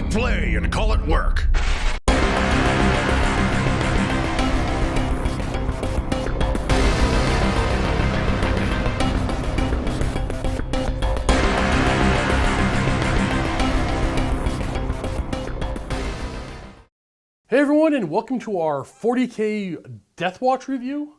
it play and call it work. Hey everyone, and welcome to our 40k Deathwatch review.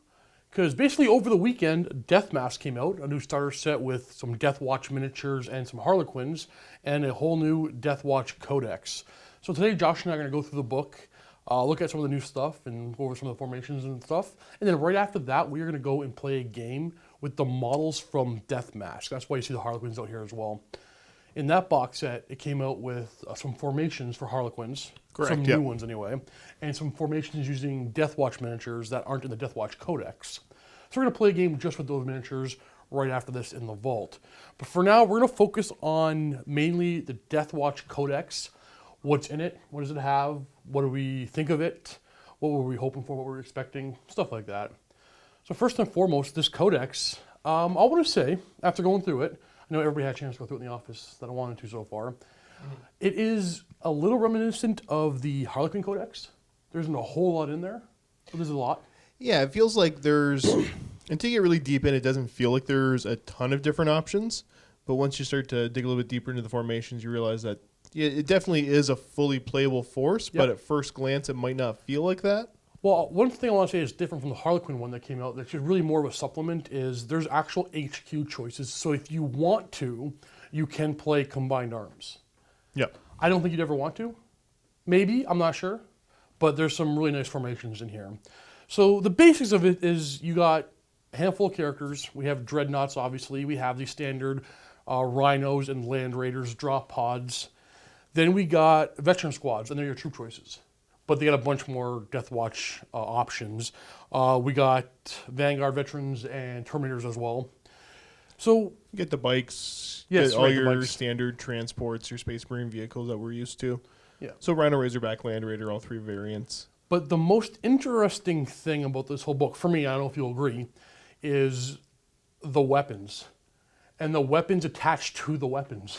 Because basically over the weekend, Deathmask came out, a new starter set with some Deathwatch miniatures and some Harlequins, and a whole new Deathwatch Codex. So today Josh and I are going to go through the book, look at some of the new stuff, and go over some of the formations and stuff. And then right after that, we are going to go and play a game with the models from Deathmask. That's why you see the Harlequins out here as well. In that box set, it came out with some formations for Harlequins. Correct, some new ones anyway, and some formations using Deathwatch miniatures that aren't in the Deathwatch Codex. So we're going to play a game just with those miniatures right after this in the vault. But for now, we're going to focus on mainly the Deathwatch Codex. What's in it? What does it have? What do we think of it? What were we hoping for? What were we expecting? Stuff like that. So first and foremost, this Codex, I want to say, after going through it, I know everybody had a chance to go through it in the office that I wanted to so far. It is a little reminiscent of the Harlequin Codex. There isn't a whole lot in there, but there's a lot. Yeah, it feels like there's, until you get really deep in, it doesn't feel like there's a ton of different options. But once you start to dig a little bit deeper into the formations, you realize that it definitely is a fully playable force, but at first glance, it might not feel like that. Well, one thing I want to say is different from the Harlequin one that came out, that's just really more of a supplement, is there's actual HQ choices. So if you want to, you can play combined arms. Yeah. I don't think you'd ever want to. Maybe, I'm not sure. But there's some really nice formations in here. So the basics of it is you got a handful of characters. We have Dreadnoughts, obviously. We have the standard Rhinos and Land Raiders drop pods. Then we got veteran squads, and they're your troop choices. But they got a bunch more Deathwatch options. We got Vanguard veterans and Terminators as well. So You get the bikes, yes, get all right, your standard transports, your Space Marine vehicles that we're used to. Yeah. So Rhino, Razorback, Land Raider, all three variants. But the most interesting thing about this whole book, for me, I don't know if you'll agree, is the weapons. And the weapons attached to the weapons.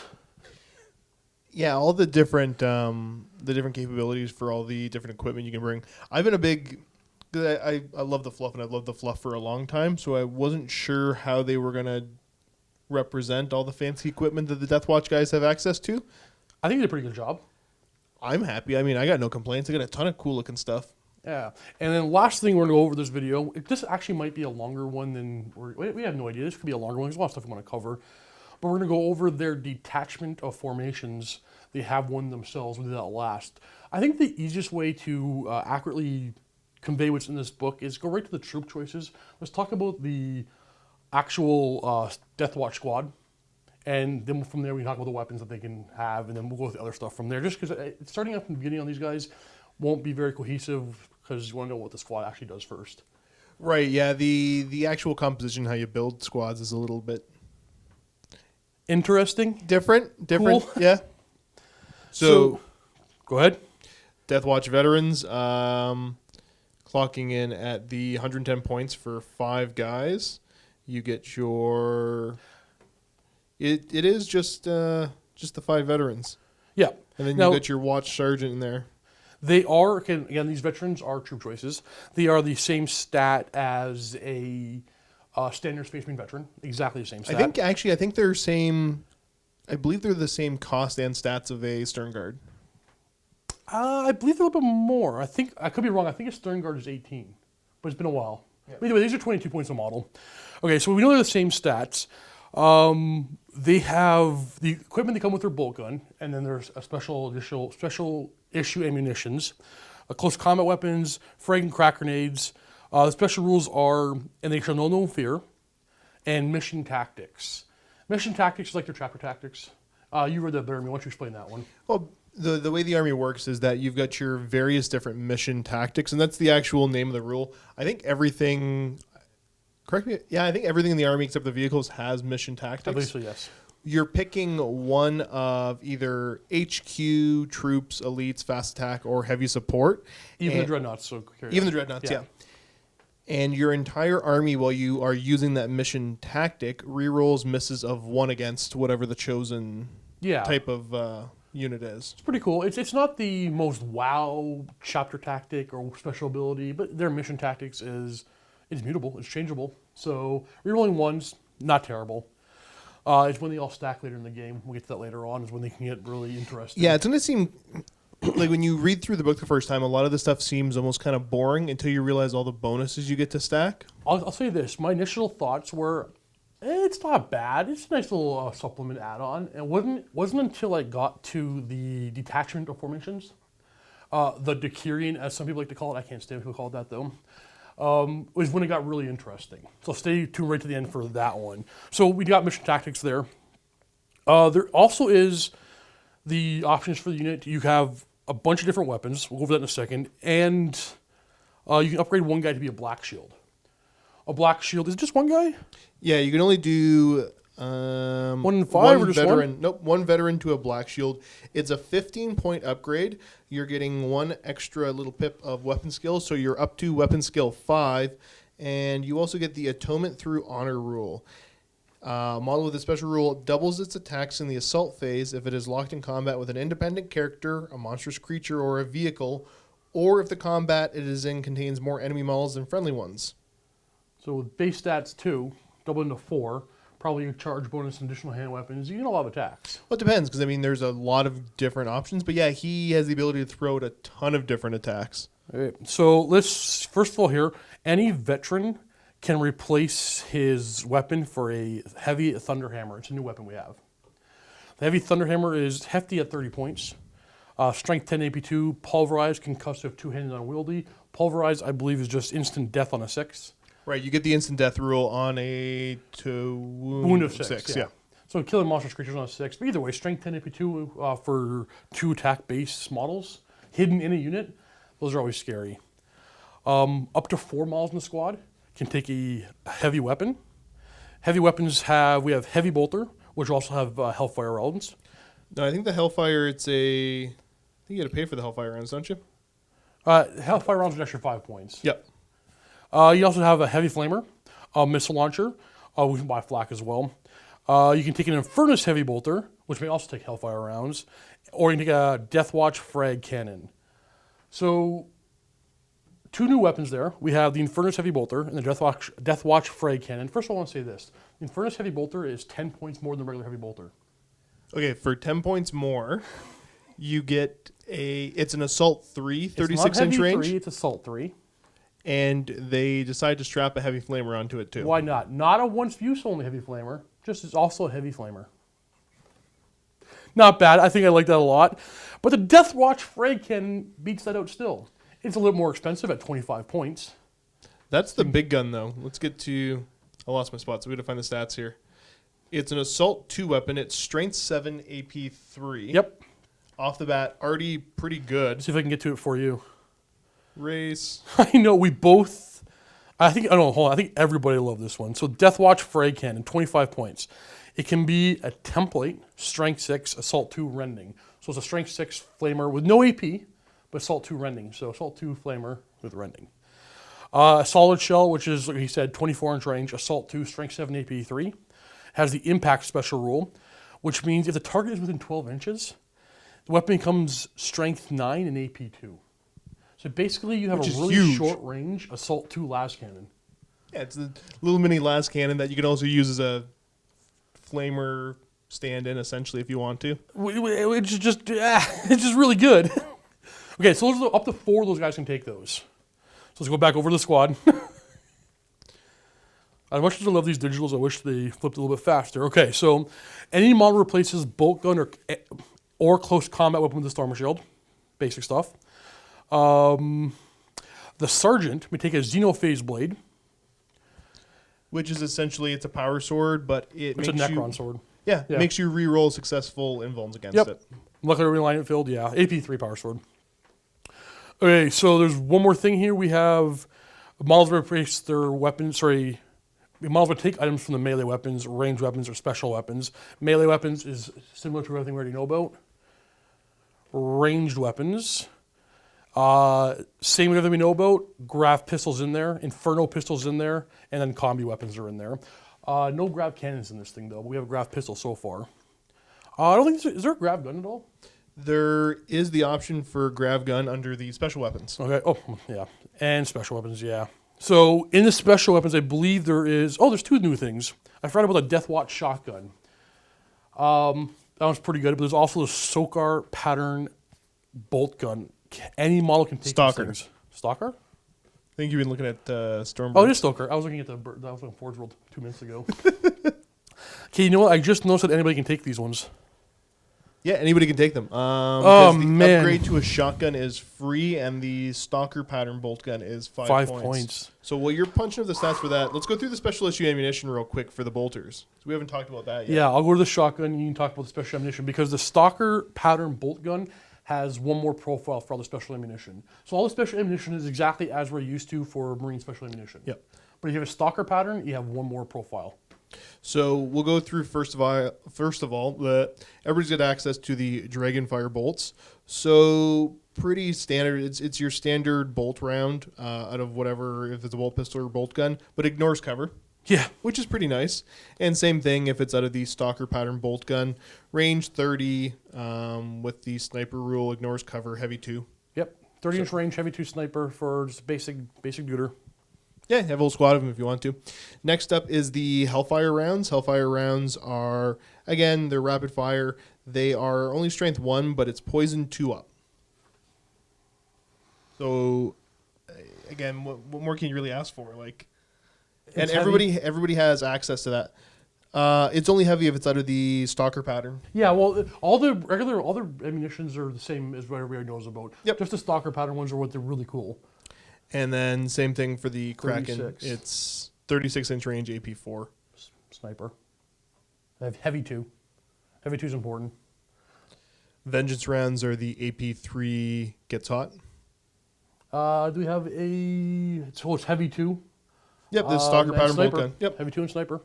Yeah, all the different capabilities for all the different equipment you can bring. I've been a big... I love the fluff, and I've loved the fluff for a long time, so I wasn't sure how they were going to represent all the fancy equipment that the Deathwatch guys have access to. I think they did a pretty good job. I'm happy. I mean, I got no complaints. I got a ton of cool looking stuff. Yeah. And then last thing we're going to go over this video, this actually might be a longer one than... we have no idea. This could be a longer one. There's a lot of stuff we want to cover. But we're going to go over their detachment of formations. They have one themselves. We'll do that last. I think the easiest way to accurately convey what's in this book is go right to the troop choices. Let's talk about the actual Deathwatch squad. And then from there we can talk about the weapons that they can have, and then we'll go with the other stuff from there. Just because starting up from the beginning on these guys won't be very cohesive, because you want to know what the squad actually does first. Right, yeah. The actual composition, how you build squads, is a little bit... Interesting. Different, Cool. Yeah. So, go ahead. Deathwatch veterans, clocking in at the 110 points for 5 guys. You get your... It is just the 5 veterans. Yeah. And then you get your watch sergeant in there. They are, again, these veterans are troop choices. They are the same stat as a standard Space Marine veteran. Exactly the same stat. I think they're same... I believe they're the same cost and stats of a Stern Guard. I believe they're a little bit more. I could be wrong. I think a Stern Guard is 18, but it's been a while. Yeah. But anyway, these are 22 points a model. Okay, so we know they're the same stats. They have the equipment they come with their bolt gun, and then there's a special issue ammunitions, close combat weapons, frag and crack grenades. The special rules are, and they shall know no fear, and mission tactics. Mission tactics is like their trapper tactics. You read that better than me. Why don't you explain that one? Well, the way the Army works is that you've got your various different mission tactics, and that's the actual name of the rule. I think everything... Correct me. Yeah, I think everything in the Army except the vehicles has mission tactics. I believe so, yes. You're picking one of either HQ, troops, elites, fast attack, or heavy support. Even the dreadnoughts. So even the dreadnoughts, yeah. And your entire army, while you are using that mission tactic, rerolls misses of 1 against whatever the chosen type of unit is. It's pretty cool. It's not the most wow chapter tactic or special ability, but their mission tactics is mutable. It's changeable. So rerolling ones, not terrible. It's when they all stack later in the game. We'll get to that later on. Is when they can get really interesting. Yeah, it's going to seem like when you read through the book the first time, a lot of the stuff seems almost kind of boring until you realize all the bonuses you get to stack. I'll say this. My initial thoughts were, it's not bad. It's a nice little supplement add-on. And wasn't until I got to the detachment of formations, the Decurion, as some people like to call it. I can't stand people call it that though. Was when it got really interesting. So stay tuned right to the end for that one. So we got mission tactics there. There also is the options for the unit. You have a bunch of different weapons. We'll go over that in a second. And you can upgrade one guy to be a black shield. A black shield, is it just one guy? Yeah, you can only do 1 in 5 or just veteran. one? Nope, one veteran to a black shield. It's a 15-point upgrade. You're getting one extra little pip of weapon skill, so you're up to weapon skill 5. And you also get the Atonement through Honor rule. Model with a special rule doubles its attacks in the assault phase if it is locked in combat with an independent character, a monstrous creature, or a vehicle, or if the combat it is in contains more enemy models than friendly ones. So with base stats 2, double into 4, probably a charge bonus and additional hand weapons. You get a lot of attacks. Well, it depends, because, I mean, there's a lot of different options. But, yeah, he has the ability to throw out a ton of different attacks. All right. So let's, first of all here, any veteran can replace his weapon for a heavy Thunderhammer. It's a new weapon we have. The heavy Thunderhammer is hefty at 30 points. Strength 10, AP2, Pulverized, Concussive, two-handed, unwieldy. Pulverized, I believe, is just instant death on a 6. Right, you get the instant death rule on a Wound of 6, yeah. So killing monstrous creatures on a 6. But either way, Strength 10, AP2 for 2 attack base models hidden in a unit. Those are always scary. Up to 4 models in the squad can take a heavy weapon. Heavy weapons we have Heavy Bolter, which also have Hellfire rounds. No, I think the Hellfire, I think you got to pay for the Hellfire rounds, don't you? Hellfire rounds are an extra 5 points. Yep. You also have a Heavy Flamer, a Missile Launcher. We can buy flak as well. You can take an Infernus Heavy Bolter, which may also take Hellfire rounds, or you can take a Deathwatch Frag Cannon. So, 2 new weapons there. We have the Infernus Heavy Bolter and the Deathwatch Frag Cannon. First of all, I want to say this. The Infernus Heavy Bolter is 10 points more than the regular Heavy Bolter. Okay, for 10 points more, you get it's an Assault 3, 36-inch range. 3, it's Assault 3. And they decide to strap a Heavy Flamer onto it, too. Why not? Not a once-use only Heavy Flamer. Just it's also a Heavy Flamer. Not bad. I think I like that a lot. But the Deathwatch Frag Cannon beats that out still. It's a little more expensive at 25 points. That's the big gun, though. Let's get to... I lost my spot, so we got to find the stats here. It's an Assault 2 weapon. It's Strength 7, AP 3. Yep. Off the bat, already pretty good. Let's see if I can get to it for you. Race. I know we both... I think everybody loved this one. So Deathwatch Frag Cannon, 25 points. It can be a template, Strength 6, Assault 2, Rending. So it's a Strength 6 Flamer with no AP, but Assault 2 Rending. So Assault 2 Flamer with Rending. A Solid Shell, which is, like he said, 24-inch range. Assault 2, Strength 7, AP 3. Has the Impact Special Rule, which means if the target is within 12 inches, the weapon becomes Strength 9 and AP 2. So basically you have a really short range Assault 2 las cannon. Yeah, it's a little mini las cannon that you can also use as a flamer stand-in, essentially, if you want to. It's just really good. Okay, so those are up to 4 of those guys can take those. So let's go back over to the squad. As much as I love these digitals, I wish they flipped a little bit faster. Okay, so any model replaces bolt gun or close combat weapon with a Stormer Shield. Basic stuff. The Sergeant may take a Xenophase Blade. Which is essentially, it's a power sword, but it makes a Necron sword. Yeah, it makes you re-roll successful invulns against it. Luckily, realignment field, yeah. AP3 power sword. Okay, so there's one more thing here. We have models replace their weapons, models would take items from the melee weapons, ranged weapons, or special weapons. Melee weapons is similar to everything we already know about. Ranged weapons. Same with everything we know about. Grav pistols in there, Inferno pistols in there, and then combi weapons are in there. No grav cannons in this thing though, but we have a grav pistol so far. I don't think is there a grav gun at all? There is the option for grav gun under the special weapons. Okay. Oh, yeah. And special weapons, yeah. So in the special weapons, I believe there is... Oh, there's 2 new things. I forgot about the Deathwatch shotgun. That one's pretty good, but there's also the Sokar pattern bolt gun. Any model can take Stalker. these things. Stalker? I think you've been looking at Stormbird. Oh, it is Stalker. I was looking at Forge World 2 minutes ago. Okay, you know what? I just noticed that anybody can take these ones. Yeah, anybody can take them. Oh, the man. upgrade to a shotgun is free, and the Stalker pattern bolt gun is 5 points. So while you're punching up the stats for that, let's go through the special issue ammunition real quick for the bolters. So we haven't talked about that yet. Yeah, I'll go to the shotgun. You can talk about the special ammunition because the Stalker pattern bolt gun has one more profile for all the special ammunition. So all the special ammunition is exactly as we're used to for Marine special ammunition. Yep. But if you have a Stalker pattern, you have one more profile. So we'll go through first of all, everybody's got access to the Dragonfire bolts. So pretty standard. It's your standard bolt round out of whatever, if it's a bolt pistol or bolt gun, but ignores cover. Yeah. Which is pretty nice. And same thing if it's out of the Stalker pattern bolt gun. Range 30 with the sniper rule, ignores cover, heavy 2. Yep. 30-inch range, heavy 2 sniper for just basic duder. Yeah, have a whole squad of them if you want to. Next up is the Hellfire rounds. Hellfire rounds are, again, they're rapid fire. They are only strength 1, but it's poison 2 up. So, again, what more can you really ask for? And everybody has access to that. It's only heavy if it's out of the Stalker pattern. Yeah, well, all the ammunitions are the same as what everybody knows about. Yep. Just the Stalker pattern ones are what they're really cool. And then same thing for the Kraken. 36. It's 36-inch range AP4. Sniper. I have heavy 2. Heavy 2 is important. Vengeance rounds are the AP3 gets hot. Do we have it's heavy 2? Yep, the Stalker and pattern bolt sniper. gun. Yep. Heavy 2 and sniper.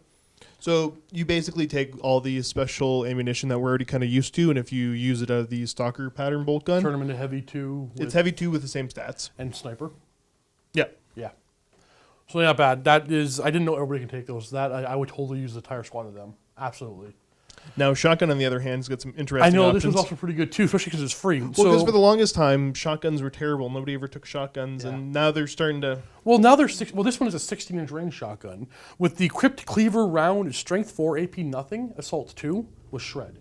So you basically take all the special ammunition that we're already kind of used to, and if you use it out of the Stalker pattern bolt gun, Turn them into heavy 2. it's heavy 2 with the same stats. And sniper. Yeah. Yeah. So not bad. That is, I didn't know everybody can take those. That I would totally use the entire squad of them. Absolutely. Now, shotgun, on the other hand, has got some interesting I know options. this was also pretty good too, especially because it's free. Well, because for the longest time, shotguns were terrible. Nobody ever took shotguns, Yeah. and now they're starting to... Well, now there's this one is a 16-inch range shotgun with the equipped cleaver round, strength 4, AP nothing, assault 2 with shred.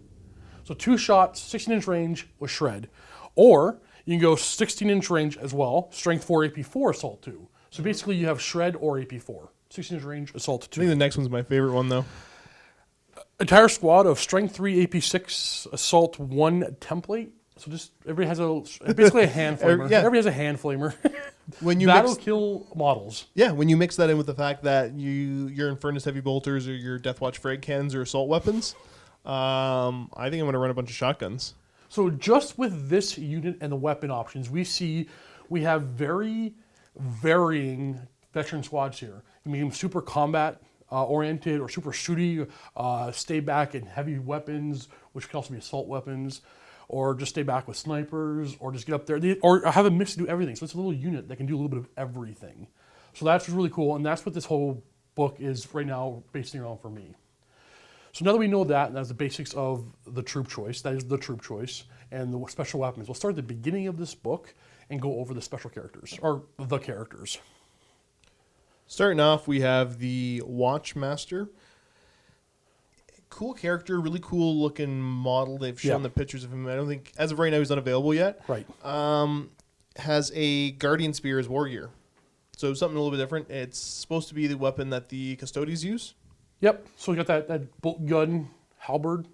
So 2 shots, 16-inch range with shred, or you can go 16-inch range as well, strength 4, AP 4, assault 2. So basically, you have shred or AP 4, 16-inch range, assault 2. I think the next one's my favorite one, though. Entire squad of strength 3, AP 6, assault 1 template. So just everybody has basically a hand flamer. Yeah. Everybody has a hand flamer. When you Battle mix, kill models. yeah, when you mix that in with the fact that your Infernus heavy bolters or your Deathwatch frag cannons or assault weapons, I think I'm going to run a bunch of shotguns. So just with this unit and the weapon options, we have very varying veteran squads here. I mean, super combat oriented or super shooty, stay back in heavy weapons, which can also be assault weapons, or just stay back with snipers, or just get up there, or have a mix to do everything. So it's a little unit that can do a little bit of everything. So that's really cool, and that's what this whole book is right now basing around for me. So now that we know that, and that's the basics of the troop choice, that is the troop choice, and the special weapons, we'll start at the beginning of this book and go over the special characters, or the characters. Starting off, we have the Watchmaster. Cool character, really cool looking model. They've shown the pictures of him. I don't think, as of right now, he's unavailable yet. Right. Has a Guardian Spear as war gear. So something a little bit different. It's supposed to be the weapon that the Custodians use. Yep. So we got that bolt gun halberd.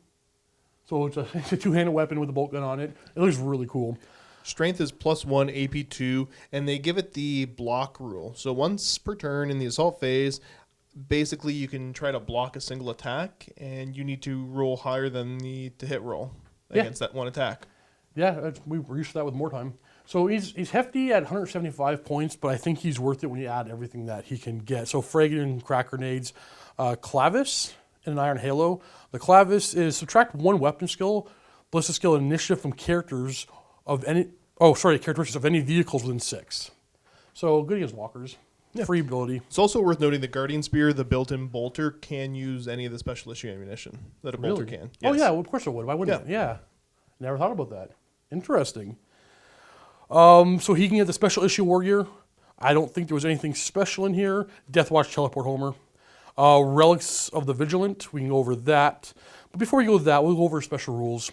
So it's a two-handed weapon with a bolt gun on it. It looks really cool. Strength is +1, AP2, and they give it the block rule. So once per turn in the assault phase, basically you can try to block a single attack, and you need to roll higher than the to-hit roll against that one attack. Yeah, we're used to that with more time. So he's hefty at 175 points, but I think he's worth it when you add everything that he can get. So frag and crack grenades, Clavis, and an Iron Halo. The Clavis is subtract 1 weapon skill, ballistic skill, and initiative from characters of any. Characteristics of any vehicles within 6. So good against walkers. Yeah. Free ability. It's also worth noting the Guardian Spear, the built-in bolter, can use any of the special issue ammunition that a bolter can. Yes. Oh yeah, well, of course it would. Why wouldn't it? Yeah. Never thought about that. Interesting. So he can get the special issue war gear. I don't think there was anything special in here. Deathwatch Teleport Homer. Relics of the Vigilant. We can go over that. But before we go with that, we'll go over special rules.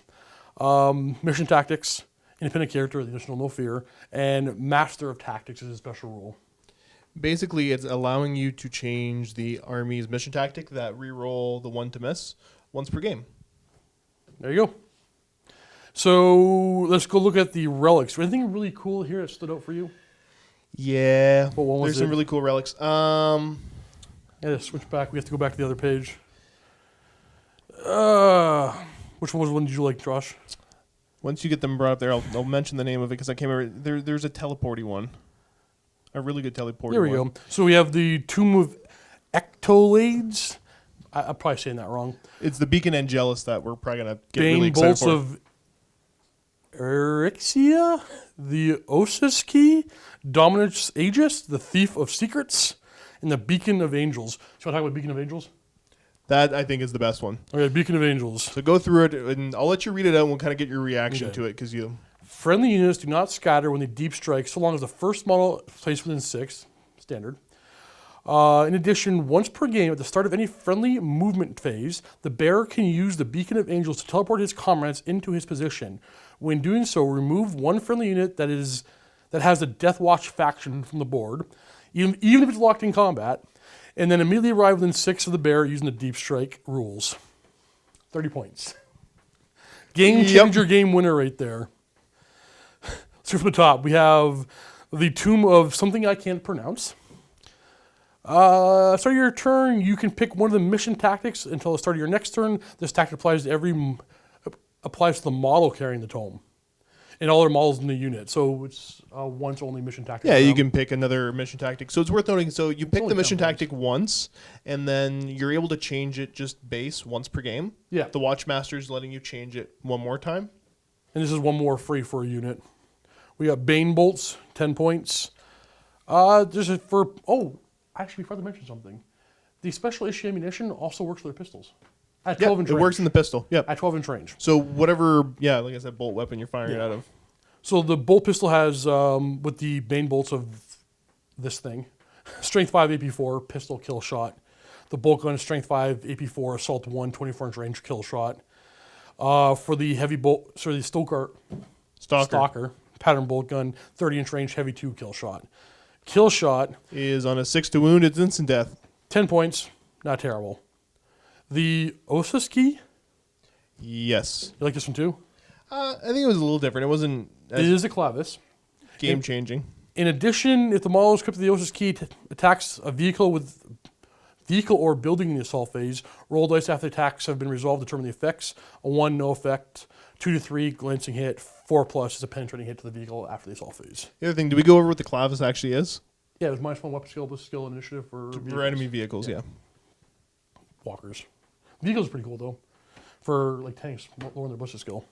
Mission Tactics. Independent character, the additional No Fear. And Master of Tactics is a special rule. Basically, it's allowing you to change the army's mission tactic that reroll the 1 to miss once per game. There you go. So let's go look at the relics. Anything really cool here that stood out for you? Yeah, What one was there's some it? really cool relics. Yeah, switch back. We have to go back to the other page. Which one was the one did you like, Josh? Once you get them brought up there, I'll mention the name of it because I can't remember. There's a teleporty one. A really good teleporty one. Here we go. So we have the Tomb of Ectolades. I'm probably saying that wrong. It's the Beacon Angelus that we're probably going to get Bane really excited Bolts for. of Erixia, the Osis Key, Dominus Aegis, the Thief of Secrets, and the Beacon of Angels. So you want to talk about Beacon of Angels? That, I think, is the best one. Okay, Beacon of Angels. So go through it, and I'll let you read it out, and we'll kind of get your reaction Okay. to it, because you... Friendly units do not scatter when they deep strike, so long as the first model is placed within 6, standard. In addition, once per game, at the start of any friendly movement phase, the bearer can use the Beacon of Angels to teleport his comrades into his position. When doing so, remove one friendly unit that has the Deathwatch faction from the board, even if it's locked in combat, and then immediately arrive within 6 of the bearer using the deep strike rules. 30 points. Game changer, game winner right there. So from the top, we have the Tomb of something I can't pronounce. Start of your turn, you can pick one of the mission tactics until the start of your next turn. This tactic applies to the model carrying the tome, and all their models in the unit. So it's once only mission tactic. Yeah, for you them. can pick another mission tactic. So it's worth noting, so you pick only the mission 10 points. tactic once, and then you're able to change it just base once per game. Yeah. The Watchmaster's letting you change it one more time. And this is one more free for a unit. We got Bane Bolts, 10 points. This is for actually, before I mention something, the special issue ammunition also works for their pistols. At 12 inch it range. works in the pistol. Yep. At 12 inch range. So whatever, like I said, bolt weapon you're firing it out of. So the bolt pistol has, with the Bane Bolts of this thing, Strength 5 AP4, pistol kill shot. The bolt gun is Strength 5 AP4, Assault 1, 24 inch range kill shot. For the heavy bolt, the Stalker, pattern bolt gun, 30 inch range, heavy 2 kill shot. Kill shot Is on a 6 to wound, it's instant death. 10 points, not terrible. The Osis Key, Yes. you like this one too? I think it was a little different. It wasn't It as is a clavis. game changing. In addition, if the model is equipped with the Osis Key attacks a vehicle or building in the assault phase, roll dice after attacks have been resolved to determine the effects. A 1, no effect. 2 to 3, glancing hit. 4+ is a penetrating hit to the vehicle after the assault phase. The other thing, did we go over what the clavis actually is? Yeah, it was -1 weapon skill, plus skill initiative for For enemy vehicles, yeah. walkers. Vehicles are pretty cool though, for like tanks lowering their ballistic skill.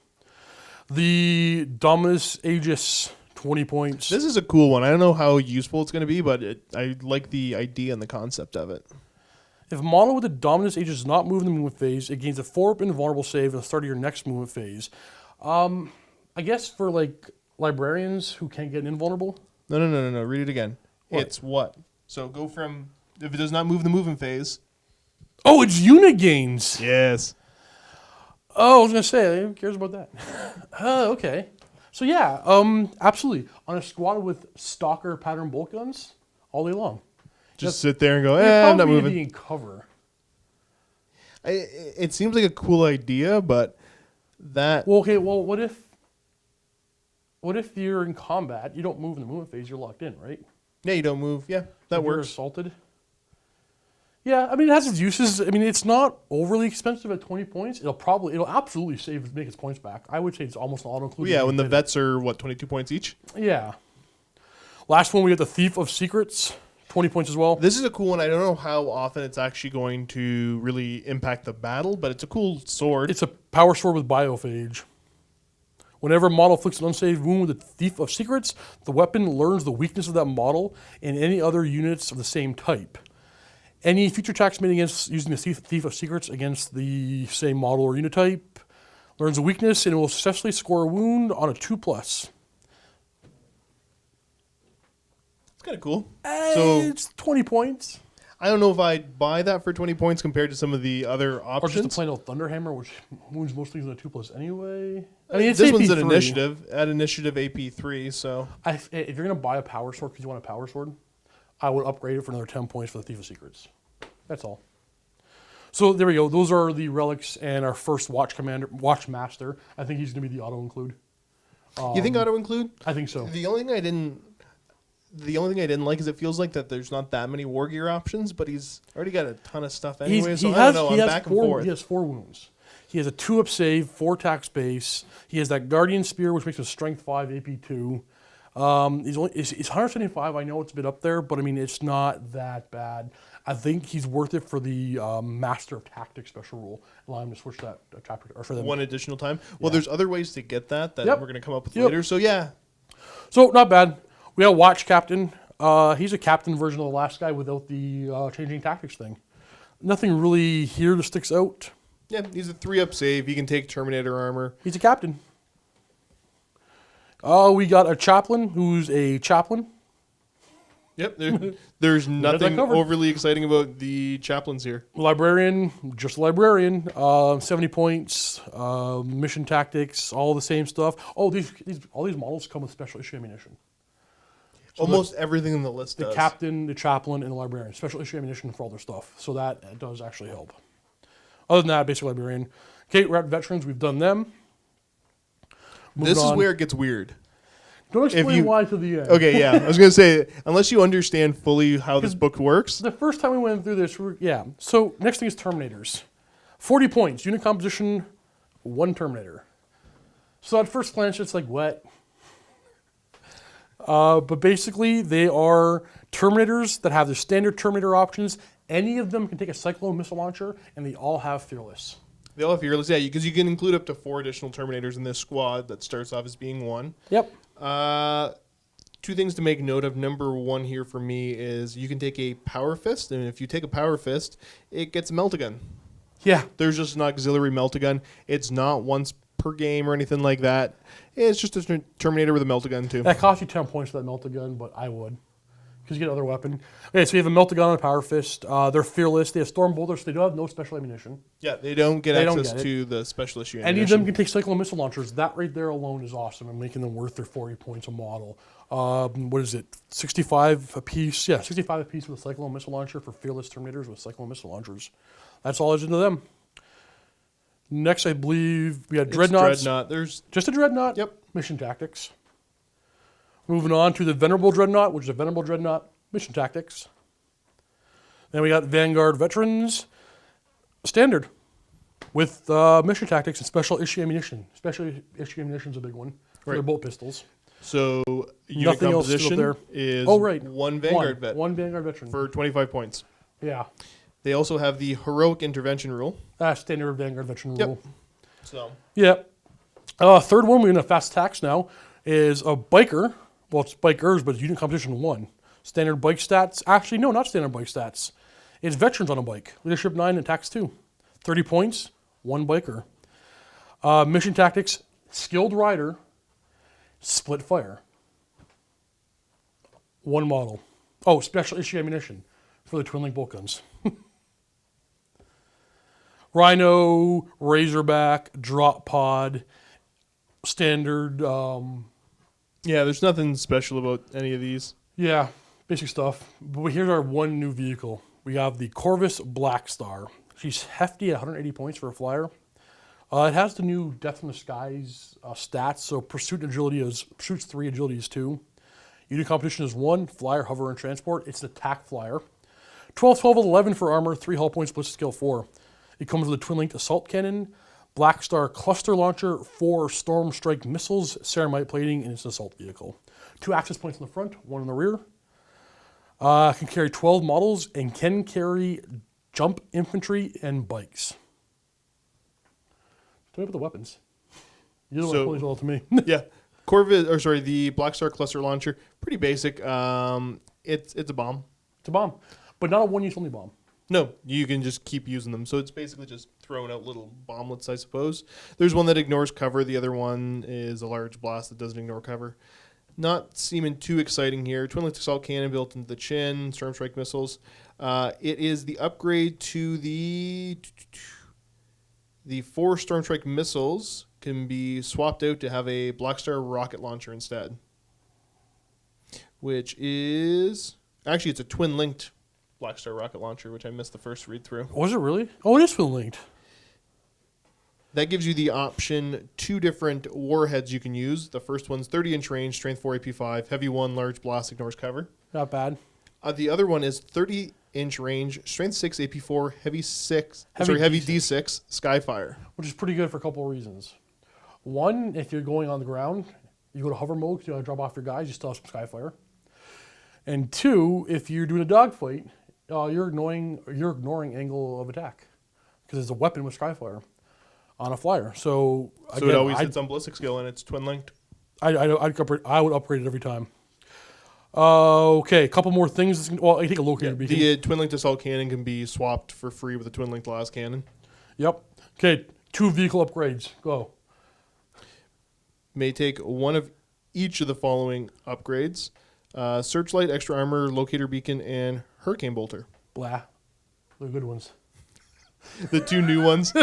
The Dominus Aegis, 20 points. This is a cool one. I don't know how useful it's going to be, but I like the idea and the concept of it. If a model with the Dominus Aegis does not move in the movement phase, it gains a 4 invulnerable save at the start of your next movement phase. I guess for like librarians who can't get invulnerable. No. Read it again. What? It's what? So go from, if it does not move in the movement phase. Oh, it's unit gains. Yes. Oh, I was gonna say, who cares about that? Okay. So yeah, absolutely. On a squad with Stalker pattern bolt guns, all day long. Just sit there and go, You'd I'm not probably moving. be in cover. It seems like a cool idea, but that... Well, okay. Well, what if you're in combat? You don't move in the movement phase. You're locked in, right? Yeah, you don't move. Yeah, that If you're works. assaulted. Yeah, I mean, it has its uses. I mean, it's not overly expensive at 20 points. It'll absolutely make its points back. I would say it's almost auto included. Yeah, when the vets are, 22 points each? Yeah. Last one, we got the Thief of Secrets, 20 points as well. This is a cool one. I don't know how often it's actually going to really impact the battle, but it's a cool sword. It's a power sword with biophage. Whenever a model inflicts an unsaved wound with the Thief of Secrets, the weapon learns the weakness of that model and any other units of the same type. Any future attacks made against using the Thief of Secrets against the same model or unit type Learns a weakness and will successfully score a wound on a 2+. It's kind of cool. So It's 20 points. I don't know if I'd buy that for 20 points compared to some of the other Or options. just a plain old Thunderhammer, which wounds most things on a 2+ anyway. I mean, it's This one's an AP3. initiative, at initiative AP3, so. If you're going to buy a power sword because you want a power sword, I would upgrade it for another 10 points for the Thief of Secrets. That's all. So there we go. Those are the relics and our first Watch Master. I think he's going to be the auto-include. You think auto-include? I think so. The only thing I didn't like is it feels like that there's not that many war gear options, but he's already got a ton of stuff anyway, so I don't know, I'm back and forth. He has 4 wounds. He has a 2-up save, 4 attack space. He has that Guardian Spear, which makes him Strength 5, AP 2. He's 175. I know it's a bit up there, but I mean, it's not that bad. I think he's worth it for the Master of Tactics special rule. Allow him to switch that chapter or for them. One additional time. Well, there's other ways to get that Yep. we're going to come up with later. So yeah, So not bad. We got Watch Captain. He's a captain version of the last guy without the changing tactics thing. Nothing really here that sticks out. yeah, he's a 3-up save. He can take Terminator armor. He's a captain. We got a chaplain who's a chaplain. Yep, there's nothing covered. overly exciting about the chaplains here. Librarian, just a librarian. 70 points. Mission tactics, all the same stuff. Oh, all these models come with special issue ammunition. So Almost everything in the list the does. captain, the chaplain, and the librarian. Special issue ammunition for all their stuff. So that does actually help. Other than that, basic librarian. Okay, we're at veterans. We've done them. This is on. where it gets weird. Don't explain why to the end. Okay, yeah. I was going to say, unless you understand fully how this book works. The first time we went through this, So next thing is Terminators. 40 points. Unit composition, 1 Terminator. So at first glance, it's like, what? But basically, they are Terminators that have the standard Terminator options. Any of them can take a Cyclone missile launcher, and they all have Fearless. They all have Fearless, yeah, because you can include up to 4 additional Terminators in this squad that starts off as being 1. Yep. 2 things to make note of. Number 1 here for me is you can take a Power Fist, and if you take a Power Fist, it gets a Melt-A-Gun. Yeah. There's just an auxiliary Melt-A-Gun. It's not once per game or anything like that. It's just a Terminator with a Melt-A-Gun too. That costs you 10 points for that Melt-A-Gun, but I would. Because you get another weapon. Okay, so you have a Melt-A-Gun and a Power Fist. They're Fearless. They have Storm Bolters, so they do have no special ammunition. Yeah, they don't get They don't access get it. to the special issue Any of ammunition. them can take Cyclone missile launchers. That right there alone is awesome and making them worth their 40 points a model. What is it? 65 apiece? Yeah, 65 apiece with a Cyclone missile launcher for Fearless Terminators with Cyclone missile launchers. That's all there's into them. Next, I believe we had It's Dreadnoughts. Dreadnought. There's Just a Dreadnought. Yep. Mission Tactics. Moving on to the Venerable Dreadnought, which is a Venerable Dreadnought. Mission Tactics. Then we got Vanguard Veterans. Standard. With Mission Tactics and Special Issue Ammunition. Special Issue Ammunition is a big one for their bolt pistols. so unit Nothing else composition there. is Oh, right. 1 Vanguard vet One Vanguard Veteran. for 25 points. Yeah. They also have the Heroic Intervention rule. Standard Vanguard Veteran Yep. rule. So Yeah. Third one, we're in a fast attacks now, is a biker. Well, it's bikers, but it's unit composition 1. Standard bike stats. Actually, no, not standard bike stats. It's veterans on a bike. Leadership 9, attacks 2. 30 points, 1 biker. Mission tactics, skilled rider, split fire. 1 model. Oh, special issue ammunition for the twin link bolt guns. Rhino, Razorback, drop pod, standard. yeah, there's nothing special about any of these. Yeah, basic stuff. But here's our one new vehicle. We have the Corvus Black Star. She's hefty at 180 points for a flyer. It has the new Death from the Skies stats. So pursuit agility is pursuit's 3, agility is 2. Unit competition is 1, flyer, hover, and transport. It's an attack flyer. 12, 12, 11 for armor, 3 hull points, ballistic skill 4. It comes with a twin-linked assault cannon, Black Star cluster launcher, 4 storm strike missiles, ceramite plating, and it's an assault vehicle. 2 access points in the front, 1 in the rear. Can carry 12 models and can carry jump infantry and bikes. Tell me about the weapons. You're the one who pulls it all to me. Yeah, Corvus, or sorry, the Black Star cluster launcher, pretty basic. It's a bomb. It's a bomb, but not a one-use only bomb. No, you can just keep using them. So it's basically just throwing out little bomblets, I suppose. There's one that ignores cover. The other one is a large blast that doesn't ignore cover. Not seeming too exciting here. Twin linked assault cannon built into the chin. Storm strike missiles. It is the upgrade to the 4 storm strike missiles can be swapped out to have a Blackstar rocket launcher instead. Which is actually it's a twin linked Blackstar rocket launcher, which I missed the first read through. Was it really? Oh, it is twin linked. That gives you the option 2 different warheads you can use. The first one's 30-inch range, strength 4, AP 5, heavy 1, large blast, ignores cover. Not bad. The other one is 30-inch range, strength 6, AP 4, heavy D6, Skyfire. Which is pretty good for a couple of reasons. One, if you're going on the ground, you go to hover mode because you want to drop off your guys, you still have some Skyfire. And 2, if you're doing a dogfight, you're ignoring angle of attack because it's a weapon with Skyfire on a flyer. So again, it always hits on ballistic skill and it's twin linked. I would upgrade it every time. Okay, a couple more things. Well, I take a locator beacon. The twin linked assault cannon can be swapped for free with a twin linked las cannon. Yep. Okay, 2 vehicle upgrades. Go. May take one of each of the following upgrades. Searchlight, extra armor, locator beacon, and hurricane bolter. Blah. They're good ones. The 2 new ones.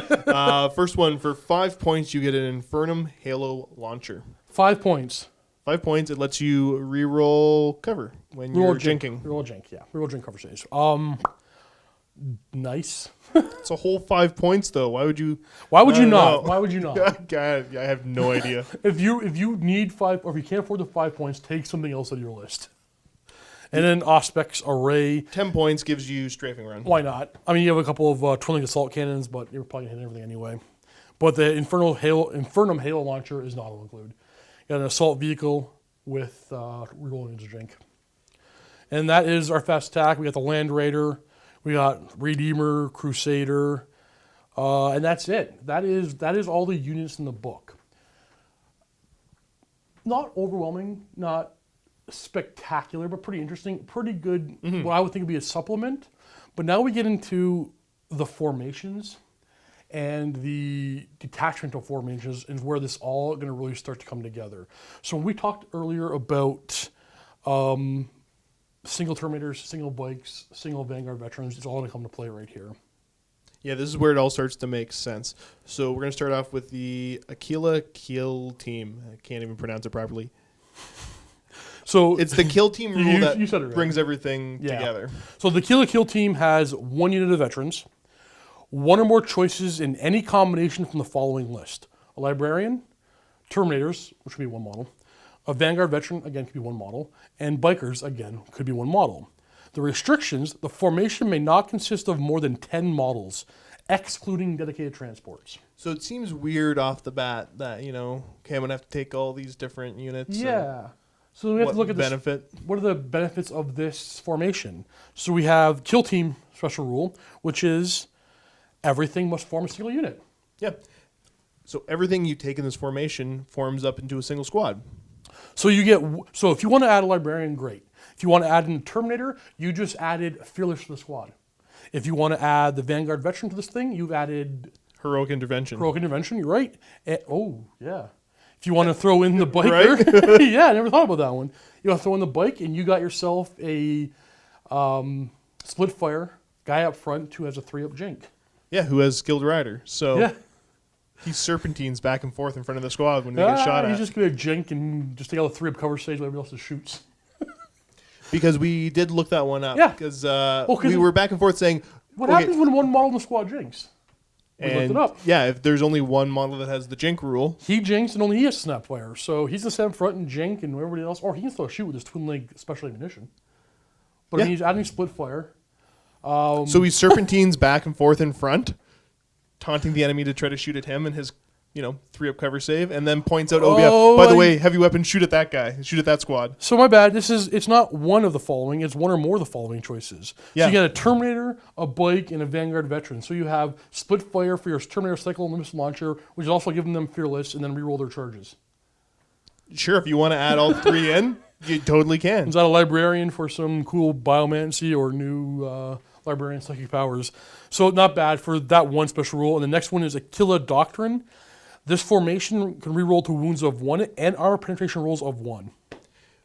First one, for 5 points, you get an Infernum Halo launcher. 5 points. 5 points, it lets you reroll cover when you're jinking. Reroll jink, yeah. Reroll jink cover saves. Nice. It's a whole 5 points, though. Why would you? Why would you not? Why would you not? God, I have no idea. If you need 5, or if you can't afford the 5 points, take something else on your list. And then Auspex Array. 10 points gives you strafing run. Why not? I mean, you have a couple of twin-linked assault cannons, but you're probably hitting everything anyway. But the Infernum Halo launcher is not all included. You got an assault vehicle with rerolling into jink. And that is our fast attack. We got the Land Raider. We got Redeemer, Crusader, and that's it. That is all the units in the book. Not overwhelming, not spectacular, but pretty interesting. Pretty good, what I would think would be a supplement. But now we get into the formations and the detachment of formations and where this all going to really start to come together. So we talked earlier about single Terminators, single bikes, single Vanguard veterans. It's all going to come to play right here. Yeah, this is where it all starts to make sense. So we're going to start off with the Aquila Kill Team. I can't even pronounce it properly. So it's the Kill Team rule that right. brings everything together. So the Kill Team has 1 unit of veterans, 1 or more choices in any combination from the following list. A Librarian, Terminators, which would be 1 model, a Vanguard veteran, again, could be 1 model, and Bikers, again, could be 1 model. The restrictions, the formation may not consist of more than 10 models, excluding dedicated transports. So it seems weird off the bat that, okay, I'm going to have to take all these different units. Yeah. So we have to look at what are the benefits of this formation? So we have Kill Team special rule, which is everything must form a single unit. Yeah. So everything you take in this formation forms up into a single squad. So if you want to add a Librarian, great. If you want to add in a Terminator, you just added Fearless to the squad. If you want to add the Vanguard veteran to this thing, you've added Heroic Intervention. You're right. Yeah. If you want to throw in the biker, right? Yeah, I never thought about that one. You want to throw in the bike, and you got yourself a split fire guy up front who has a 3-up jink. Yeah, who has skilled rider. So yeah. He serpentines back and forth in front of the squad when they get shot at. He's just going to jink and just take out the 3-up cover stage while everybody else just shoots. Because we did look that one up. Yeah. Because we were back and forth saying, what happens when 1 model in the squad jinks? We looked it up. Yeah, if there's only 1 model that has the jink rule. He jinks and only he has snap fire. So he's going to stand front and jink and everybody else. Or he can still shoot with his twin leg special ammunition. But I mean, he's adding split fire. So he serpentines back and forth in front, taunting the enemy to try to shoot at him and his 3-up cover save, and then points out, by the way, heavy weapon, shoot at that guy, shoot at that squad. So my bad, it's not one of the following, it's 1 or more of the following choices. Yeah. So you got a Terminator, a bike, and a Vanguard veteran. So you have split fire for your Terminator cycle and missile launcher, which is also giving them fearless, and then reroll their charges. Sure, if you want to add all 3 in, you totally can. Is that a Librarian for some cool biomancy or new Librarian Psychic Powers. So not bad for that one special rule. And the next one is Aquila Doctrine. This formation can reroll to wounds of 1 and armor penetration rolls of 1.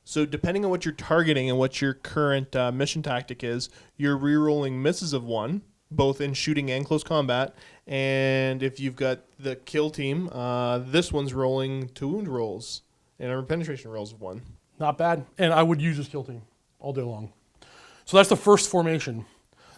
So depending on what you're targeting and what your current mission tactic is, you're rerolling misses of 1, both in shooting and close combat. And if you've got the kill team, this one's rolling to wound rolls and armor penetration rolls of 1. Not bad. And I would use this kill team all day long. So that's the first formation.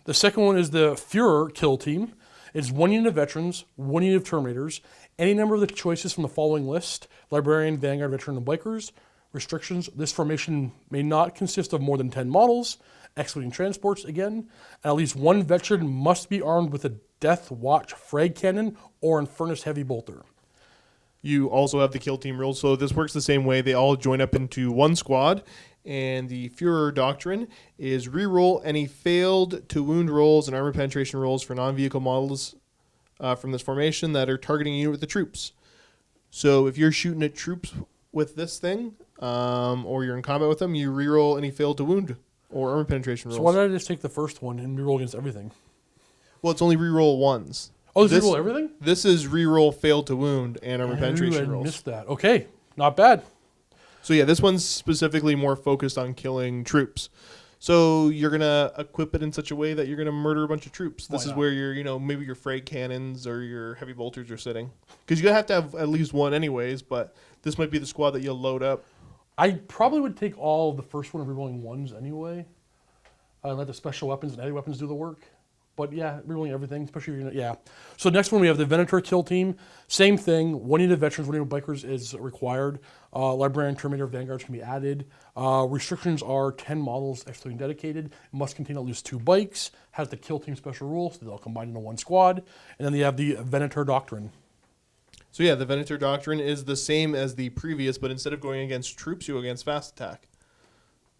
The second one is the Führer kill team. It's 1 unit of veterans, 1 unit of Terminators, any number of the choices from the following list: Librarian, Vanguard, Veteran, and Bikers. Restrictions: this formation may not consist of more than 10 models, excluding transports again, and at least 1 veteran must be armed with a Deathwatch frag cannon or Infernus heavy bolter. You also have the kill team rules, so this works the same way. They all join up into one squad, and the Führer Doctrine is reroll any failed to wound rolls and armor penetration rolls for non-vehicle models from this formation that are targeting you with the troops. So if you're shooting at troops with this thing, or you're in combat with them, you reroll any failed to wound or armor penetration rolls. So why did I just take the first one and reroll against everything? Well, it's only reroll ones. Oh, this reroll everything? This is reroll failed to wound and armor penetration I rolls. missed that. Okay, not bad. So yeah, this one's specifically more focused on killing troops. So you're gonna equip it in such a way that you're gonna murder a bunch of troops. This is where your, maybe your frag cannons or your heavy bolters are sitting, because you're gonna have to have at least one anyways. But this might be the squad that you'll load up. I probably would take all of the first one of rerolling ones anyway. Let the special weapons and heavy weapons do the work. But yeah, rerolling everything, especially if you're yeah. So next one we have the Venator kill team. Same thing. 1 unit of veterans, 1 unit of bikers is required. Librarian, Terminator, Vanguards can be added. Restrictions are 10 models, excluding dedicated. Must contain at least 2 bikes. Has the kill team special rule, so they'll combine into one squad. And then they have the Venator Doctrine. So yeah, the Venator Doctrine is the same as the previous, but instead of going against troops, you go against fast attack.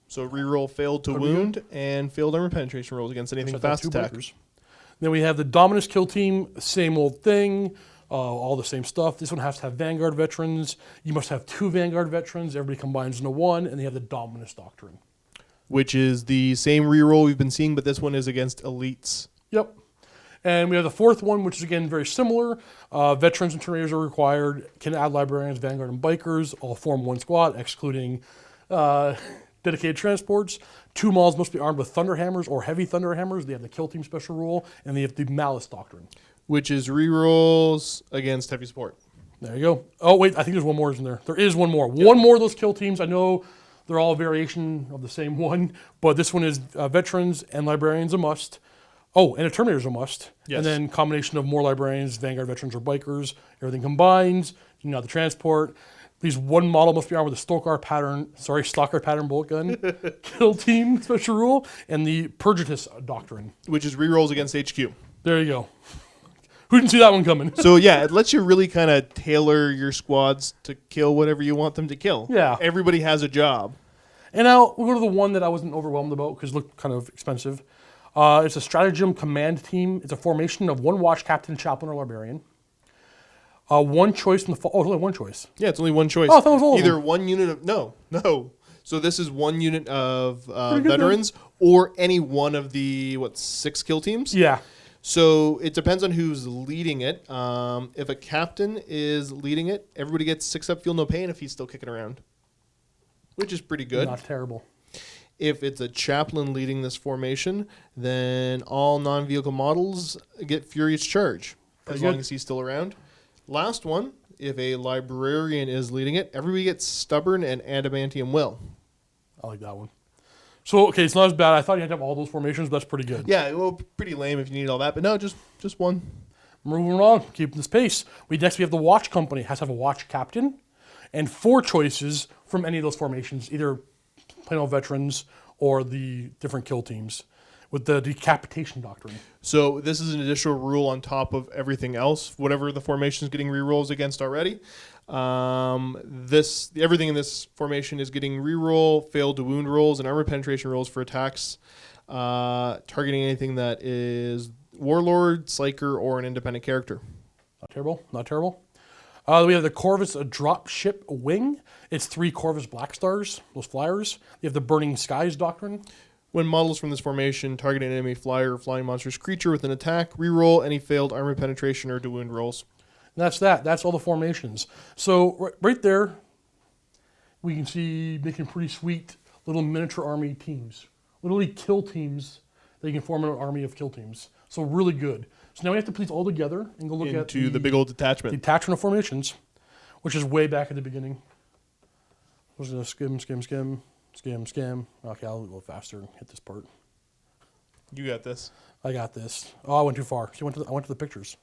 So reroll failed to wound and failed armor penetration rolls against anything fast attack. Bikers. Then we have the Dominus kill team, same old thing, all the same stuff. This one has to have Vanguard veterans. You must have 2 Vanguard veterans. Everybody combines into 1, and they have the Dominus Doctrine. Which is the same reroll we've been seeing, but this one is against elites. Yep. And we have the fourth one, which is again very similar. Veterans and Terminators are required. Can add Librarians, Vanguard, and Bikers. All form one squad, excluding dedicated transports. 2 models must be armed with Thunder Hammers or Heavy Thunder Hammers. They have the kill team special rule, and they have the Malice Doctrine. Which is rerolls against heavy support. There you go. Oh, wait, I think there's one more, isn't there? There is one more. Yep. One more of those kill teams. I know they're all a variation of the same one, but this one is Veterans and Librarians a must. Oh, and a Terminator's a must. Yes. And then combination of more Librarians, Vanguard Veterans, or Bikers. Everything combines. You know, the transport. At least 1 model must be armed with a Stalker pattern bullet gun, kill team special rule, and the Purgatus Doctrine. Which is rerolls against HQ. There you go. Who didn't see that one coming? So yeah, it lets you really kind of tailor your squads to kill whatever you want them to kill. Yeah. Everybody has a job. And now we'll go to the one that I wasn't overwhelmed about because it looked kind of expensive. It's a Stratagem Command Team. It's a formation of 1 Watch Captain, Chaplain, or Librarian. 1 choice from the... it's only 1 choice. Yeah, it's only 1 choice. Oh, I thought it was all of Either them. 1 unit of... No. So this is 1 unit of veterans or any one of the, 6 kill teams? Yeah. So it depends on who's leading it. If a captain is leading it, everybody gets 6 up, feel no pain if he's still kicking around. Which is pretty good. Not terrible. If it's a chaplain leading this formation, then all non-vehicle models get Furious Charge, as long as he's still around. Last one, if a librarian is leading it, everybody gets Stubborn and Adamantium Will. I like that one. So, okay, it's not as bad. I thought you had to have all those formations, but that's pretty good. Yeah, well, pretty lame if you need all that, but no, just 1. Moving on, keeping this pace. Next, we have the Watch Company. It has to have a Watch Captain and 4 choices from any of those formations, either plain old veterans or the different kill teams with the Decapitation Doctrine. So this is an additional rule on top of everything else, whatever the formation is getting rerolls against already. Everything in this formation is getting reroll, failed to wound rolls, and armor penetration rolls for attacks targeting anything that is Warlord, Psyker, or an independent character. Not terrible. Not terrible. We have the Corvus Dropship Wing. It's 3 Corvus Black Stars, those flyers. You have the Burning Skies Doctrine. When models from this formation target an enemy flyer or flying monstrous creature with an attack, reroll any failed armor penetration or to wound rolls. And that's that. That's all the formations. So right there, we can see making pretty sweet little miniature army teams. Literally kill teams. They can form an army of kill teams. So really good. So now we have to put these all together and go look at the big old the detachment. attachment of formations, which is way back at the beginning. I was going to skim. Okay, I'll go faster and hit this part. You got this. I got this. Oh, I went too far. See, I went to the pictures.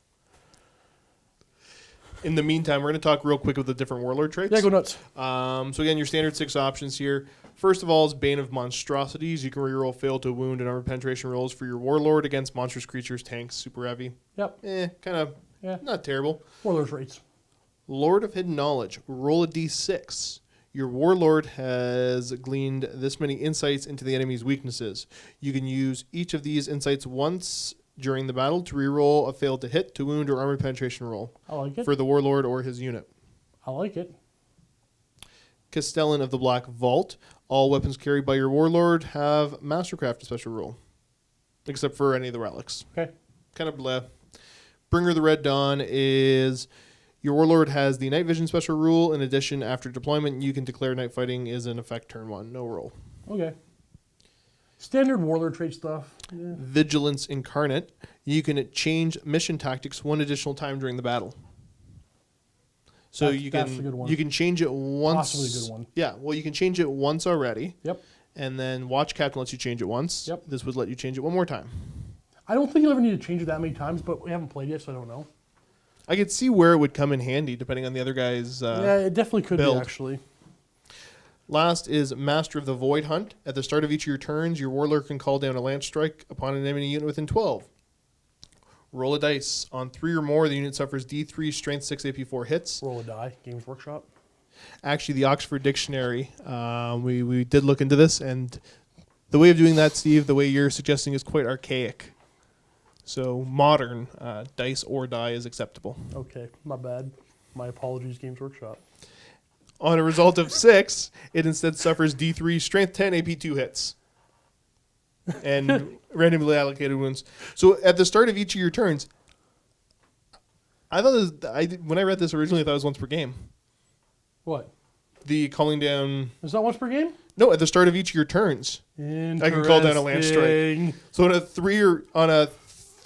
In the meantime, we're going to talk real quick with the different warlord traits. Yeah, go nuts. So again, your standard 6 options here. First of all is Bane of Monstrosities. You can reroll fail to wound and armor penetration rolls for your warlord against monstrous creatures, tanks, super heavy. Yep. Kind of not terrible. Warlord traits. Lord of Hidden Knowledge. Roll a d6. Your warlord has gleaned this many insights into the enemy's weaknesses. You can use each of these insights once during the battle to reroll a fail to hit, to wound, or armor penetration roll. I like it. For the warlord or his unit. I like it. Castellan of the Black Vault. All weapons carried by your warlord have Mastercraft special rule. Except for any of the relics. Okay. Kind of bleh. Bringer of the Red Dawn is... Your warlord has the night vision special rule. In addition, after deployment, you can declare night fighting is in effect turn 1. No roll. Okay. Standard warlord trait stuff. Yeah. Vigilance Incarnate. You can change mission tactics one additional time during the battle. So That's a good one. you can change it once. Possibly a good one. Yeah, well, you can change it once already. Yep. And then Watch Captain lets you change it once. Yep. This would let you change it one more time. I don't think you'll ever need to change it that many times, but we haven't played yet, so I don't know. I could see where it would come in handy depending on the other guy's Yeah, it definitely could build. be, actually. Last is Master of the Void Hunt. At the start of each of your turns, your warlord can call down a lance strike upon an enemy unit within 12. Roll a dice. On 3 or more, the unit suffers D3 Strength 6 AP4 hits. Roll a die. Games Workshop. Actually, the Oxford Dictionary, we did look into this, and the way of doing that, Steve, the way you're suggesting is quite archaic. So modern dice or die is acceptable. Okay, my bad. My apologies, Games Workshop. On a result of 6, it instead suffers D3 Strength 10 AP2 hits. And randomly allocated wounds. So at the start of each of your turns, I thought when I read this originally, I thought it was once per game. What? The calling down... Is that once per game? No, at the start of each of your turns. I can call down a lance strike. So on a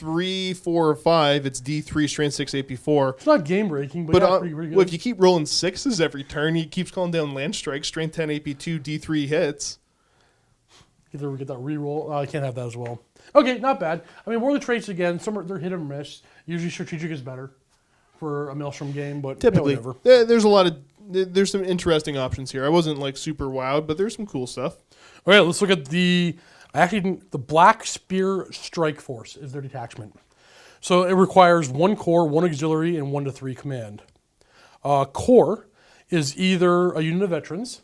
3, 4, or 5, it's D3 Strength 6 AP4. It's not game breaking, but yeah, pretty good. Well, if you keep rolling 6s every turn, he keeps calling down lance strikes, Strength 10 AP2, D3 hits. Get that reroll. Oh, I can't have that as well. Okay, not bad. I mean, warlord traits again. They're hit or miss. Usually, strategic is better for a Maelstrom game, but typically, whatever. There's some interesting options here. I wasn't like super wowed, but there's some cool stuff. All right, let's look at the Black Spear Strike Force is their detachment. So it requires 1 core, 1 auxiliary, and 1 to 3 command. Core is either a unit of veterans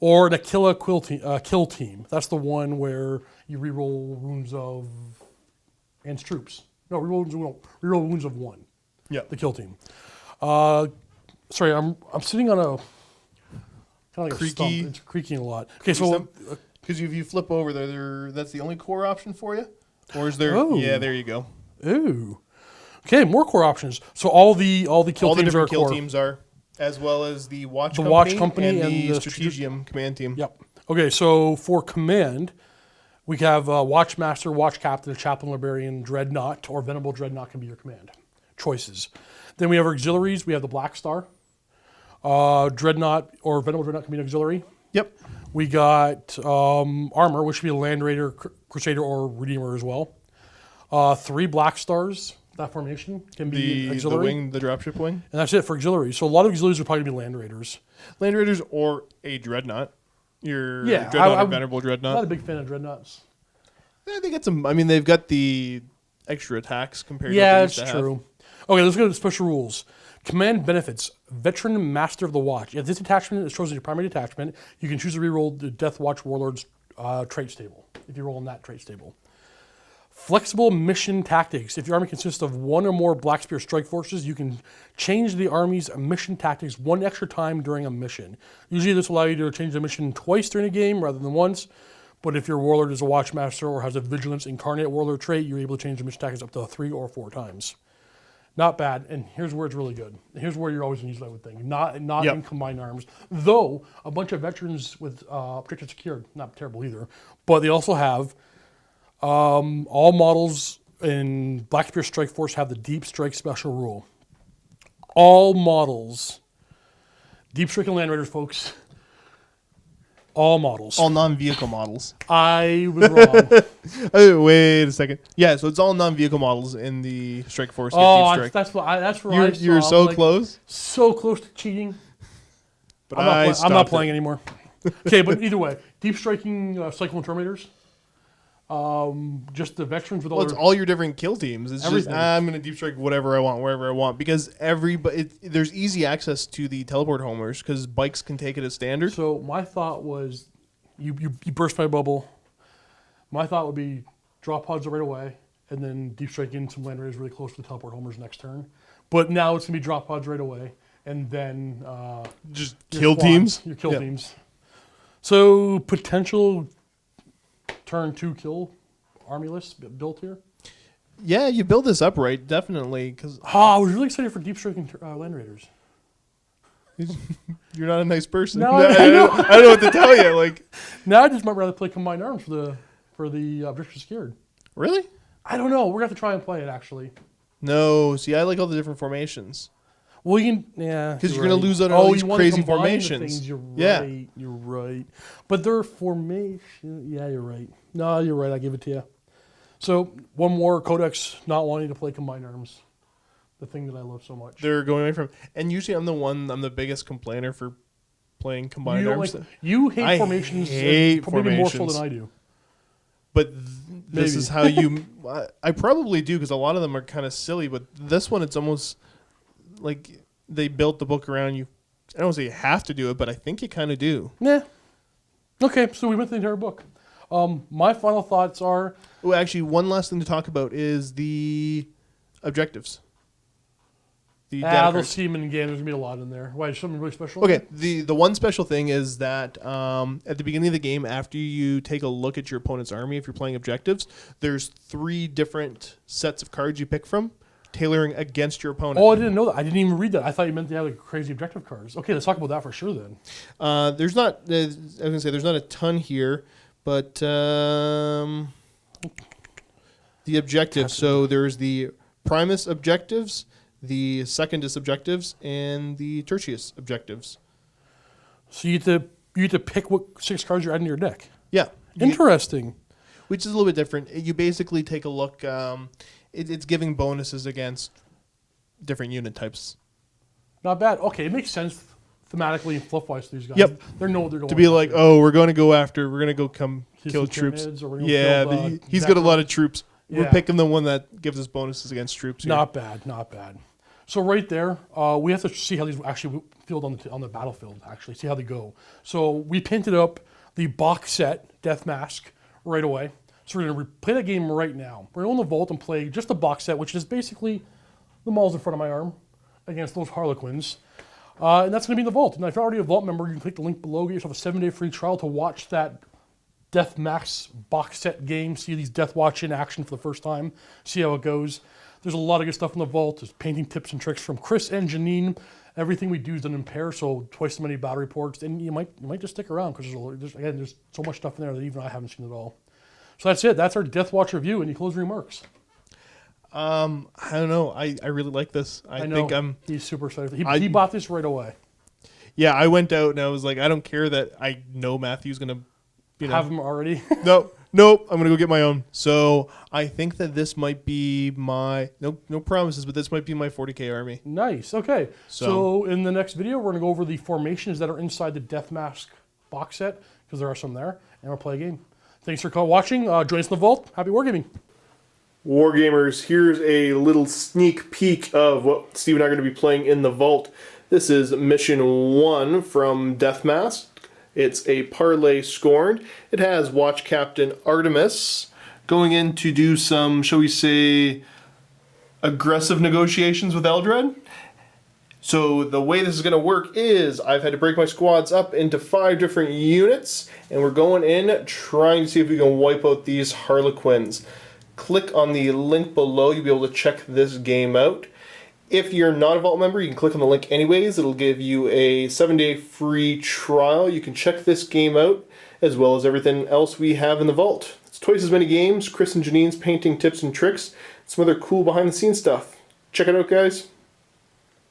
or an Aquila kill team. That's the one where you reroll wounds of and troops. No, reroll wounds of 1. Yeah, the kill team. Sorry, I'm sitting on a kind of like creaky. a stump. It's creaking a lot. Okay, so because if you flip over there, that's the only core option for you, or is there? Oh. Yeah, there you go. Ooh. Okay, more core options. So all the kill All the teams different are kill core. teams are, as well as the watch company and the strategic strategium command team. Yep. Okay, so for command, we have Watchmaster, Watch Captain, Chaplain Librarian, Dreadnought, or Venerable Dreadnought can be your command choices. Then we have our auxiliaries. We have the Black Star, Dreadnought, or Venerable Dreadnought can be an auxiliary. Yep. We got armor, which should be a Land Raider, Crusader, or Redeemer as well. 3 Black Stars. That formation can be auxiliary. The dropship wing. And that's it for auxiliaries. So a lot of auxiliaries would probably be Land Raiders. Land Raiders or a Dreadnought. Your Yeah, Dreadnought or Venerable Dreadnought. I'm not a big fan of Dreadnoughts. I think it's they've got the extra attacks compared to what Yeah, they that's used to have. true. Okay, let's go to the special rules. Command benefits. Veteran Master of the Watch. If this detachment is chosen as your primary detachment, you can choose to reroll the Deathwatch Warlord's traits table, if you roll in that traits table. Flexible mission tactics. If your army consists of 1 or more Black Spear strike forces, you can change the army's mission tactics 1 extra time during a mission. Usually this will allow you to change the mission twice during a game rather than once, But if your warlord is a watchmaster or has a vigilance incarnate warlord trait, you're able to change the mission tactics up to 3 or 4 times. Not bad, and here's where it's really good. Here's where you're always going to use that with thing. Not in combined arms, though a bunch of veterans with objectives secured, not terrible either. But they also have all models in Black Spear Strike Force have the Deep Strike special rule. All models, Deep Strike and Land Raiders, folks. All models. All non-vehicle models. I was wrong. Oh, wait a second. Yeah, so it's all non-vehicle models in the Strike Force. Oh, Deep Strike. that's where I saw. You're so close. So close to cheating. But I'm not playing anymore. Okay, but either way, deep striking Cyclone Terminators. Just the veterans with all. Well, it's all your different kill teams. It's everything. just I'm going to deep strike whatever I want, wherever I want, because there's easy access to the teleport homers because bikes can take it as standard. So my thought was, you burst my bubble. My thought would be drop pods right away, and then deep strike in some land raiders really close to the teleport homers next turn. But now it's going to be drop pods right away, and then just kill teams. Your kill teams. So potential turn 2 kill army list built here. Yeah, you build this up right, definitely. Because I was really excited for deep striking land raiders. You're not a nice person. No, I don't know what to tell you. Like now, I just might rather play combined arms for the objective secured. Really? I don't know. We're gonna have to try and play it actually. No, see, I like all the different formations. Well, you can, yeah. Because you're going to lose out on all these crazy formations. Things. You're right. You're right. But their formation, yeah, you're right. No, you're right. I give it to you. So one more Codex not wanting to play combined arms, the thing that I love so much. They're going away from, and usually I'm the biggest complainer for playing combined arms. You hate formations. Probably more so than I do. But this is how you. I probably do because a lot of them are kind of silly. But this one, it's almost like they built the book around you. I don't say you have to do it, but I think you kind of do. Yeah. Okay, so we went through the entire book. My final thoughts are... Oh, actually, one last thing to talk about is the objectives. They'll see them in the game. There's going to be a lot in there. Why, is something really special? Okay, the one special thing is that at the beginning of the game, after you take a look at your opponent's army, if you're playing objectives, there's 3 different sets of cards you pick from, tailoring against your opponent. Oh, I didn't know that. I didn't even read that. I thought you meant they had like crazy objective cards. Okay, let's talk about that for sure then. There's not. I was gonna say there's not a ton here, but the objectives. So there's the Primus objectives, the Secondus objectives, and the Tertius objectives. So you get to pick what 6 cards you're adding to your deck. Yeah, Interesting. Which is a little bit different. You basically take a look. It's giving bonuses against different unit types. Not bad. Okay, it makes sense thematically and fluff-wise to these guys. Yep. They're going to be like, oh, we're going to go kill troops. Yeah, he's got a lot of troops. We're picking the one that gives us bonuses against troops. Here. Not bad. So right there, we have to see how these actually field on the battlefield. Actually, see how they go. So we painted up the box set Death Mask right away. So we're going to play that game right now. We're going to go in the vault and play just the box set, which is basically the models in front of my arm against those Harlequins. And that's going to be in the vault. Now, if you're already a vault member, you can click the link below, get yourself a 7-day free trial to watch that Death Max box set game, see these Deathwatch in action for the first time, see how it goes. There's a lot of good stuff in the vault. There's painting tips and tricks from Chris and Janine. Everything we do is done in pairs, so twice as many battle reports. And you might just stick around because there's so much stuff in there that even I haven't seen at all. So that's it. That's our Deathwatch review. Any closing remarks? I don't know. I really like this. I think he's super excited. He bought this right away. Yeah, I went out and I was like, I don't care that I know Matthew's gonna have him already. Nope. I'm gonna go get my own. So I think that this might be my no promises, but this might be my 40k army. Nice. Okay. So in the next video, we're gonna go over the formations that are inside the Death Mask box set because there are some there, and we'll play a game. Thanks for watching. Join us in the vault. Happy wargaming. Wargamers, here's a little sneak peek of what Steve and I are going to be playing in the vault. This is Mission 1 from Deathmask. It's a Parlay Scorned. It has Watch Captain Artemis going in to do some, shall we say, aggressive negotiations with Eldred. So the way this is going to work is I've had to break my squads up into 5 different units, and we're going in trying to see if we can wipe out these Harlequins. Click on the link below, you'll be able to check this game out. If you're not a Vault member, you can click on the link anyways. It'll give you a 7-day free trial. You can check this game out, as well as everything else we have in the Vault. It's twice as many games, Chris and Janine's painting tips and tricks, some other cool behind the scenes stuff. Check it out, guys.